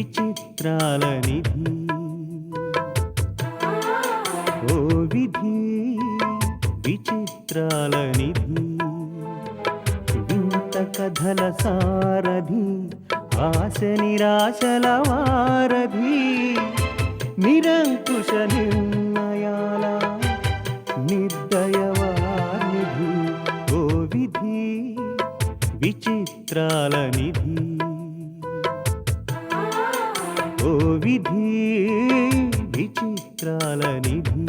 విచిత్రాల నిధి ఓ విధి విచిత్రాల నిధి వింత కథల సారథి ఆశ నిరాశల వారధి నిరంకుశ నిర్ణయాల నిర్దయవానిధి ఓ విధి విచిత్రాల నిధి ఓ విధి విచిత్రాల నిధి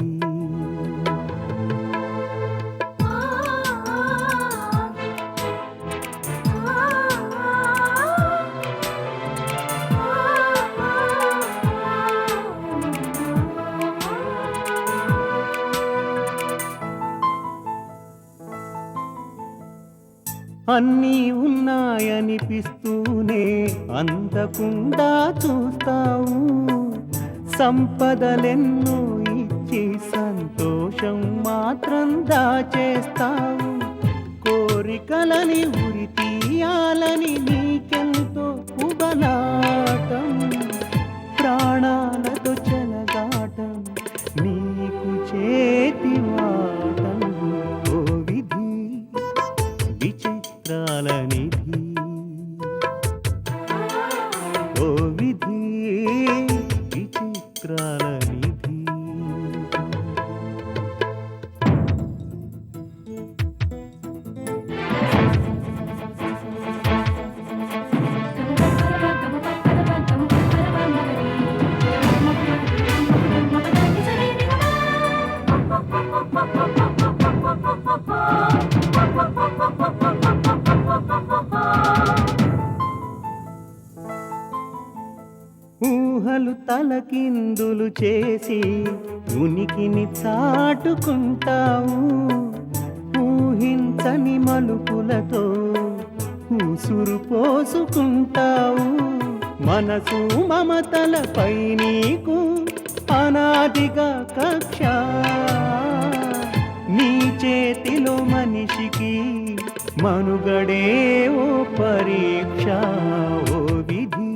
అన్నీ ఉన్నాయనిపిస్తూనే అందకుండా చూస్తావు సంపదలెన్నో ఇచ్చి సంతోషం మాత్రం దాచేస్తావు కోరికలని ఉరి తీయాలని నీకెంతో ఉబలాటం ప్రాణాలతో చెలగాటం నీకు చేతివాటం ఓ విధి విచిత్రాల నిధి ఓ విధి విచిత్రాల నిధి ఊహలు తలకిందులు చేసి ఉనికిని చాటుకుంటావు ఊహించని మలుపులతో ఉసురు పోసుకుంటావు మనసు మమతలపై నీకు అనాదిగా కక్ష నీ చేతిలో మనిషికి మనుగడే ఓ పరీక్ష ఓ విధి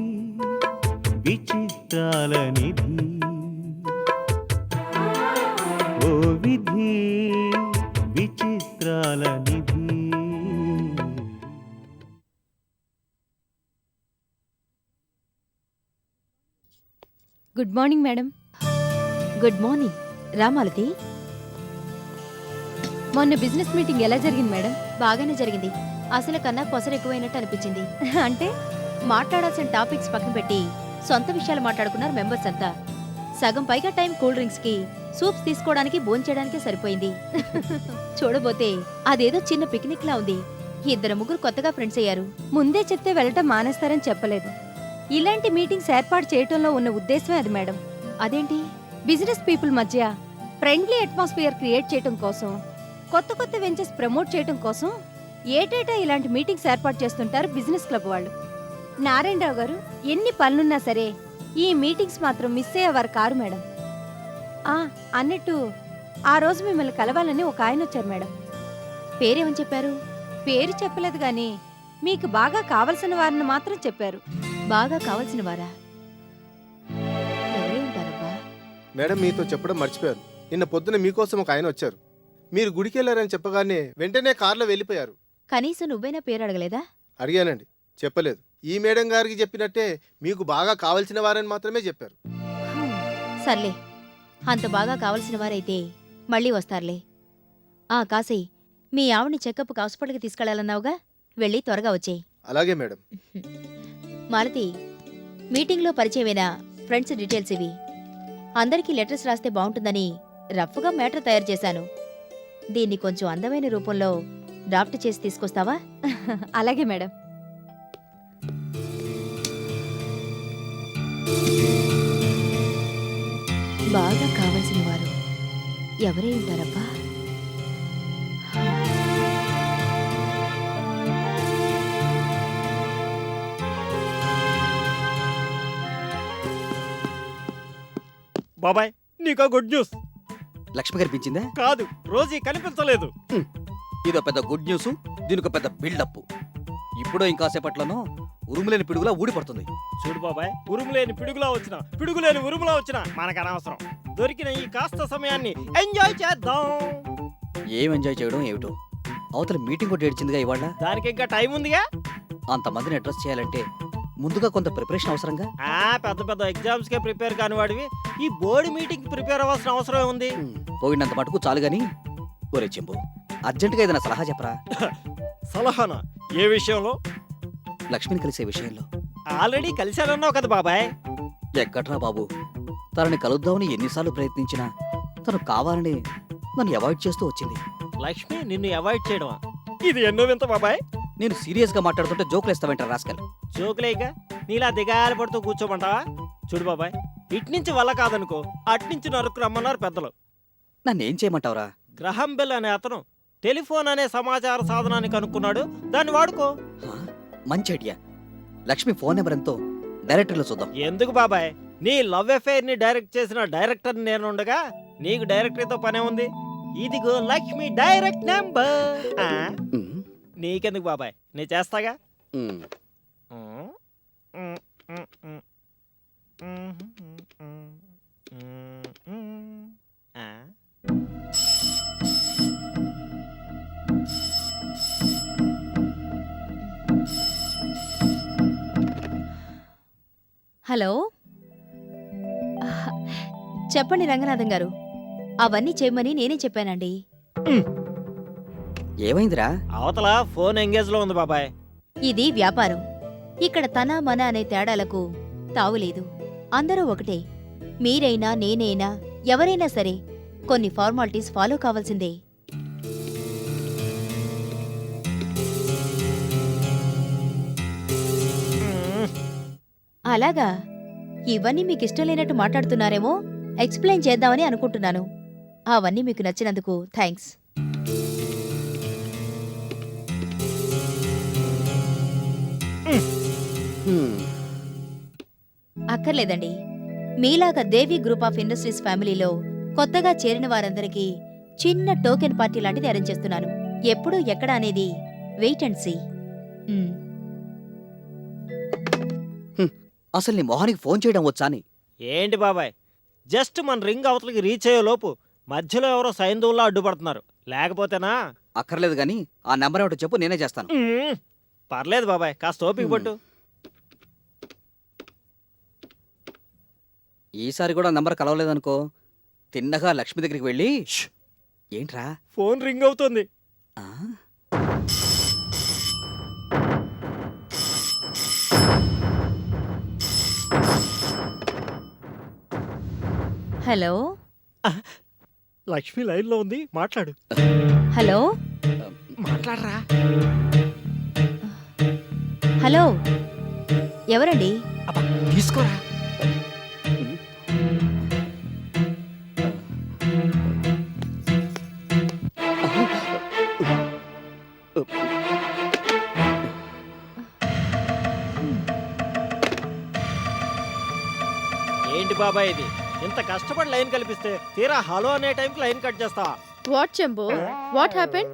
విచిత్రాల నిధి ఓ విధి విచిత్రాల నిధి good morning madam. Good morning. Ramalathi, మొన్న బిజినెస్ మీటింగ్ ఎలా జరిగింది మేడం? బాగానే జరిగింది. అసలు కన్నా కొసరు ఎక్కువైనట్టు అనిపించింది. అంటే మాట్లాడాల్సిన టాపిక్స్ పక్కన పెట్టి సొంత విషయాలు మాట్లాడుకున్నారు మెంబర్స్ అంతా. సగం పైగా టైం కూల్ డ్రింక్స్ కి, సూప్స్ తీసుకోవడానికి, భోంచేయడానికే సరిపోయింది. చూడబోతే అదేదో చిన్న పిక్నిక్ లా ఉంది. ఇద్దరు ముగ్గురు కొత్తగా ఫ్రెండ్స్ అయ్యారు. ముందే చెప్తే వెళ్ళటం మానేస్తారని చెప్పలేదు. ఇలాంటి మీటింగ్స్ ఏర్పాటు చేయటంలో ఉన్న ఉద్దేశమే అది మేడం. అదేంటి? బిజినెస్ పీపుల్ మధ్య ఫ్రెండ్లీ అట్మాస్ఫియర్ క్రియేట్ చేయటం కోసం, కొత్త కొత్త వెంచర్స్ ప్రమోట్ చేయటం కోసం ఏటేటా ఇలాంటి మీటింగ్స్ ఏర్పాటు చేస్తుంటారు బిజినెస్ క్లబ్ వాళ్ళు. నారాయణరావు గారు ఎన్ని పనులున్నా సరే ఈ మీటింగ్స్ మాత్రం మిస్ అయ్యేవారు కారు మేడం. అన్నట్టు ఆ రోజు మిమ్మల్ని కలవాలని ఒక ఆయన వచ్చారు మేడం. పేరేమని చెప్పారు? పేరు చెప్పలేదు గాని మీకు బాగా కావలసిన వారిని మాత్రం చెప్పారు. బాగా కావాల్సిన వారా? ఎవరే ఉంటారబ్బా? మేడం, మీతో చెప్పడం మర్చిపోయారు. నిన్న పొద్దున మీకోసం ఒక ఆయన వచ్చారు. మీరు గుడికి వెళ్ళారని చెప్పగానే వెంటనే కార్లో వెళ్ళిపోయారు. కనీసం నువ్వైనా పేరు అడగలేదా? అడిగానండి, చెప్పలేదు. ఈ మేడం గారికి చెప్పినట్టే మీకు బాగా కావలసిన వారని మాత్రమే చెప్పారు. సర్లే, అంత బాగా కావలసిన వారైతే మళ్ళీ వస్తారులే. కాశీ, మీ ఆవిడ్ని చెకప్ హాస్పిటల్కి తీసుకెళ్లాలన్నావుగా, వెళ్ళి త్వరగా వచ్చేయి. అలాగే మేడం. మాలతి, మీటింగ్లో పరిచయమైన ఫ్రెండ్స్ డీటెయిల్స్ ఇవి. అందరికీ లెటర్స్ రాస్తే బాగుంటుందని రఫ్గా మ్యాటర్ తయారు చేశాను. దీన్ని కొంచెం అందమైన రూపంలో డ్రాఫ్ట్ చేసి తీసుకొస్తావా? అలాగే మేడం. బాగా కావలసిన వారు ఎవరే ఉంటారబ్బా? బాబాయ్, నీకో గుడ్ న్యూస్. లక్ష్మి కనిపించిందా? కాదు, రోజీ కనిపించలేదు. ఇదో పెద్ద గుడ్ న్యూస్, దీనికి పెద్ద బిల్డప్. ఇప్పుడో ఇంకాసేపట్లోనో ఉరుములేని పిడుగులా ఊడిపడుతుంది. చూడు బాబాయ్, ఉరుము లేని పిడుగులా వచ్చినా పిడుగు లేని ఉరుములా వచ్చినా మనకు అనవసరం. దొరికిన ఈ కాస్త సమయాన్ని ఎంజాయ్ చేద్దాం. ఏం ఎంజాయ్ చేయడం ఏమిటో. అవతల మీటింగ్ కూడా ఏడ్చిందిగా ఇవాళ. దానికి ఇంకా టైం ఉందిగా. అంతమందిని అడ్రస్ చేయాలంటే ముందుగా కొంత ప్రిపరేషన్ అవసరంగా. పెద్ద పెద్ద ఎగ్జామ్స్ కే ప్రిపేర్ కాని వాడివి ఈ బోర్డు మీటింగ్ ప్రిపేర్ అవ్వాల్సిన అవసరం ఉంది. పోయినంత మటుకు చాలు గాని. ఒరే చెంబు, అర్జెంటుగా ఏదైనా సలహా చెప్పరా. సలహానా? ఏ విషయంలో? లక్ష్మిని కలిసే విషయంలో. ఆల్రెడీ కలిశానన్నావు కదా బాబాయ్. ఎక్కడ్రా బాబు, తనని కలుద్దామని ఎన్నిసార్లు ప్రయత్నించినా తను కావాలని నన్ను అవాయిడ్ చేస్తూ వచ్చింది. లక్ష్మి నిన్ను అవాయిడ్ చేయడమా? ఇది ఎన్నో వింత బాబాయ్. నేను సీరియస్ గా మాట్లాడుతుంటే జోకులు ఇస్తావేంటారా రాస్కల్. జోకులేక నీలా దిగాలి పడుతూ కూర్చోమంటావా? చూడు బాబాయ్, ఇట్నుంచి వల్ల కాదనుకో, అట్నుంచి నరుకు రమ్మన్నారు పెద్దలు. నన్నేం చేయమంటావురా. గ్రహం బెల్ అనే అతను టెలిఫోన్ అనే సమాచార సాధనాన్ని కనుక్కున్నాడు. దాన్ని వాడుకో. హా? మంచి ఐడియా. లక్ష్మి ఫోన్ నెంబర్ ఎంతో డైరెక్టర్లో చూద్దాం. ఎందుకు బాబాయ్? నీ లవ్ అఫైర్ ని డైరెక్ట్ చేసిన డైరెక్టర్ నేను ఉండగా నీకు డైరెక్టర్తో పనే ఉంది. ఇదిగో లక్ష్మి డైరెక్ట్ నెంబర్. ఉమ్, నీకెందుకు బాబాయ్, నేను చేస్తాగా. ఉమ్. హలో. చెప్పండి రంగనాథం గారు. అవన్నీ చేయమని నేనే చెప్పానండి. ఏమైందిరా. అవతల ఫోన్ ఎంగేజ్ లో ఉంది బాబాయ్. ఇది వ్యాపారం. ఇక్కడ తన మన అనే తేడాలకు తావులేదు. అందరూ ఒకటే. మీరైనా నేనైనా ఎవరైనా సరే కొన్ని ఫార్మాలిటీస్ ఫాలో కావాల్సిందే. అలాగా? ఇవన్నీ మీకు ఇష్టం లేనట్టు మాట్లాడుతున్నారేమో. ఎక్స్ప్లెయిన్ చేద్దామని అనుకుంటున్నాను. అవన్నీ మీకు నచ్చినందుకు థ్యాంక్స్. అక్కర్లేదండి. మీలాగా దేవి గ్రూప్ ఆఫ్ ఇండస్ట్రీస్ ఫ్యామిలీలో కొత్తగా చేరిన వారందరికీ చిన్న టోకెన్ పార్టీ లాంటిది అరేంజ్ చేస్తున్నాను. ఎప్పుడు ఎక్కడ అనేది వెయిట్ అండ్ సీ. అసలు నీ మొహానికి ఫోన్ చేయడం వచ్చా అని. ఏంటి బాబాయ్, జస్ట్ మన రింగ్ అవతలకి రీచ్ అయ్యే లోపు మధ్యలో ఎవరో సైంధవుల్లా అడ్డుపడుతున్నారు. లేకపోతేనా? అక్కర్లేదు గాని ఆ నెంబర్ ఏమిటో చెప్పు, నేనే చేస్తాను. పర్లేదు బాబాయ్, కాస్త ఓపిక పట్టు. ఈసారి కూడా నంబర్ కలవలేదనుకో, తిన్నగా లక్ష్మి దగ్గరికి వెళ్ళి ఏంట్రా ఫోన్ రింగ్ అవుతుంది. ఆ? హలో. లక్ష్మి లైన్ లో ఉంది, మాట్లాడు. హలో. మాట్లాడరా. హలో. ఎవరండి? అబ్బా తీసుకోరా. ఏంటి బాబాయ్ ఇది? ఇంత కష్టపడి లైన్ కల్పిస్తే తీరా హలో అనే టైంకి లైన్ కట్ చేస్తావా? What Chembu, what happened?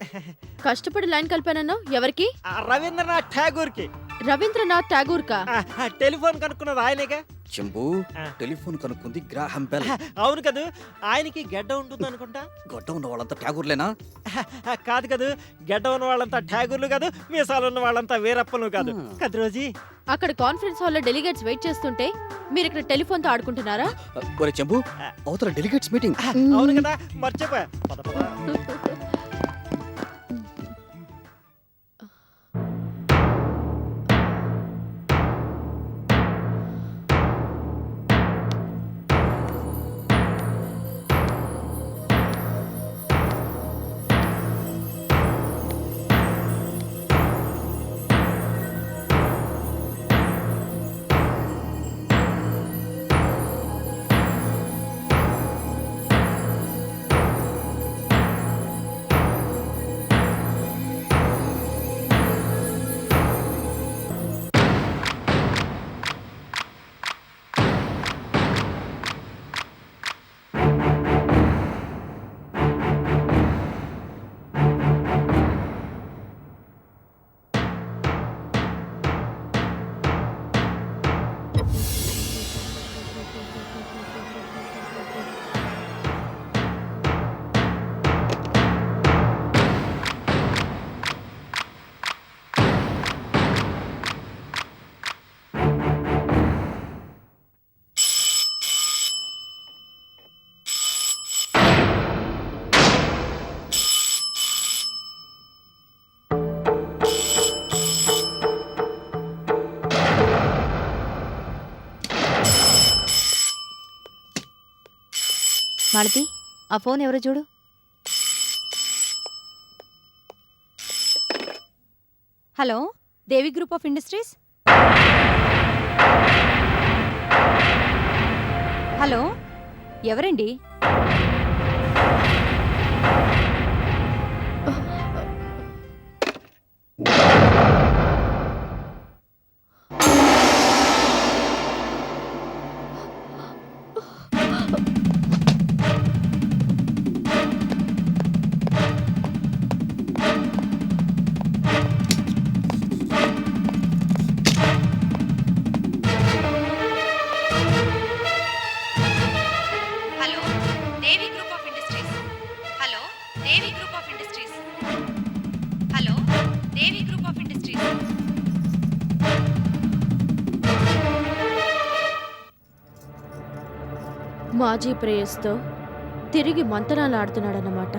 కష్టపడి లైన్ కలిపానన్నా ఎవరికి? రవీంద్రనాథ్ ఠాగూర్ కి. రవీంద్రనాథ్ ఠాగూర్ కా? టెలిఫోన్ కనుక్కున్నది ఆయనేగా. చెంబు, ఆ. టెలిఫోన్ కనుక్కుంది గ్రాహం బెల్. అవును కదా, ఆయనకి గడ్డ ఉంటుంది అనుకుంటా. గొడ్డ ఉన్న వాళ్ళంతా ఠాగూర్లేనా? కాదు కదా, గడ్డ ఉన్న వాళ్ళంతా ఠాగూర్లు కాదు, మీసాలు ఉన్న వాళ్ళంతా వీరప్పలు కాదు కదా రోజీ. అక్కడ కాన్ఫరెన్స్ హాల్లో డెలిగేట్స్ వెయిట్ చేస్తుంటే మీరు ఇక్కడ టెలిఫోన్ తో ఆడుకుంటున్నారా? ఒరే చెంబు, అవతల డెలిగేట్స్ మీటింగ్. అవును కదా, మర్చిపోయా. పద పద. మాలతి, ఆ ఫోన్ ఎవరో చూడు. Hello, Devi group of industries. Hello, ఎవరండి? Hello, Devi group of industries. Hello, Devi group of industries. Hello, Devi group of industries. మాజీ ప్రేయస్తో తిరిగి మంతనాలు ఆడుతున్నాడన్నమాట.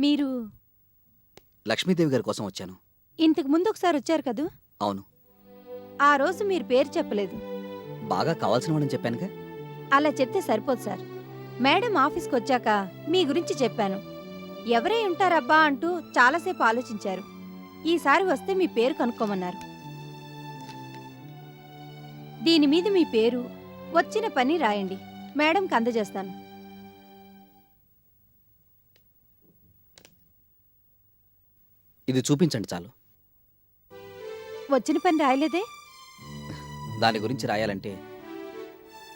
మీరు లక్ష్మీదేవి గారి కోసం వచ్చాను. ఇంతకు ముందు ఒకసారి వచ్చారు కదూ? అవును, ఆ రోజు మీరు పేరు చెప్పలేదు. బాగా కావాల్సిన వాడని చెప్పానుగా. అలా చెప్తే సరిపోదు సార్. మేడం ఆఫీస్కి వచ్చాక మీ గురించి చెప్పాను. ఎవరై ఉంటారబ్బా అంటూ చాలాసేపు ఆలోచించారు. ఈసారి వస్తే మీ పేరు కనుక్కోమన్నారు. దీని మీద మీ పేరు, వచ్చిన పని రాయండి. మేడంకి అందజేస్తాను. ఇది చూపించండి చాలు. వచ్చిన పని రాయలేదే? దాని గురించి రాయాలంటే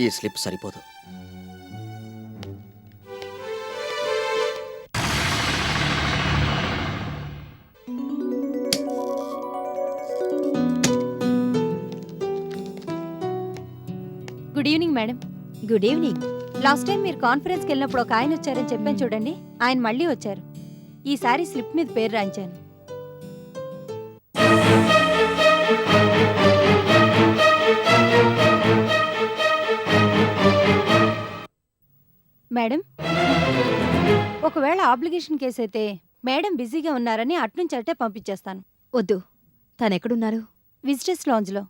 ఈ స్లిప్ సరిపోదు. Good evening madam. Good evening. Last time మీరు కాన్ఫరెన్స్కి వెళ్ళినప్పుడు ఒక ఆయన వచ్చారని చెప్పాను చూడండి. ఆయన మళ్ళీ వచ్చారు. ఈసారి స్లిప్ మీద పేరు రాయించాను. మేడం, ఒకవేళ ఆబ్లిగేషన్ కేసు అయితే మేడం బిజీగా ఉన్నారని అట్నుంచి అట్టే పంపించేస్తాను. వద్దు, తనెక్కడున్నారు? విజిటర్స్ లాంజ్లో.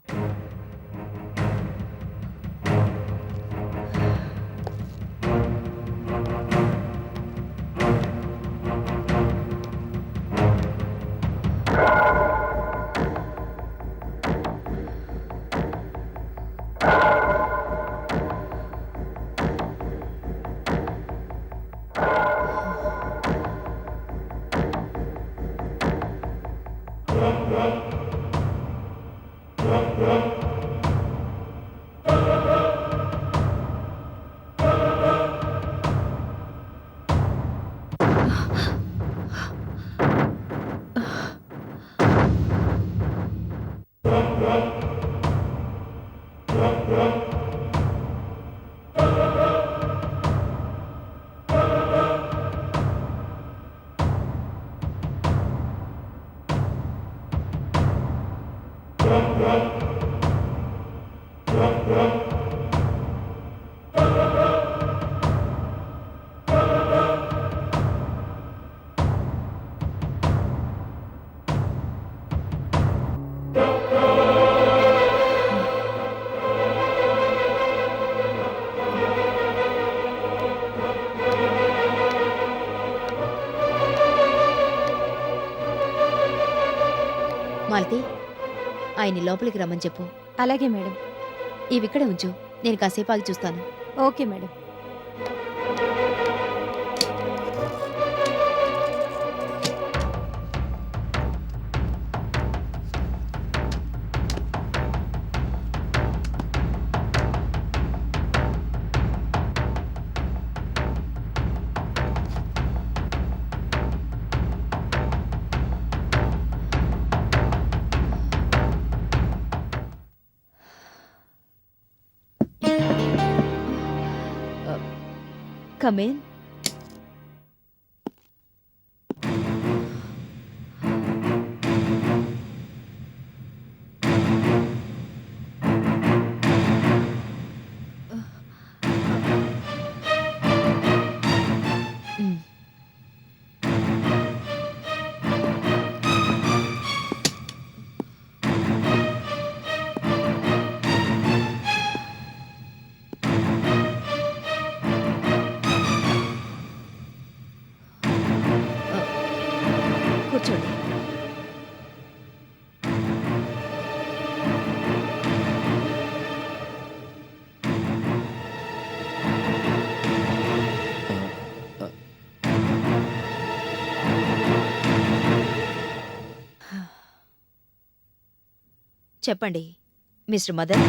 మాలతి, ఆయన్ని లోపలికి రమ్మని చెప్పు. అలాగే మేడం. ఇవిక్కడే ఉంచు, నేను కాసేపు ఆగి చూస్తాను. Okay madam. కమేన్. కూర్చోండి. చెప్పండి మిస్టర్ మదన్.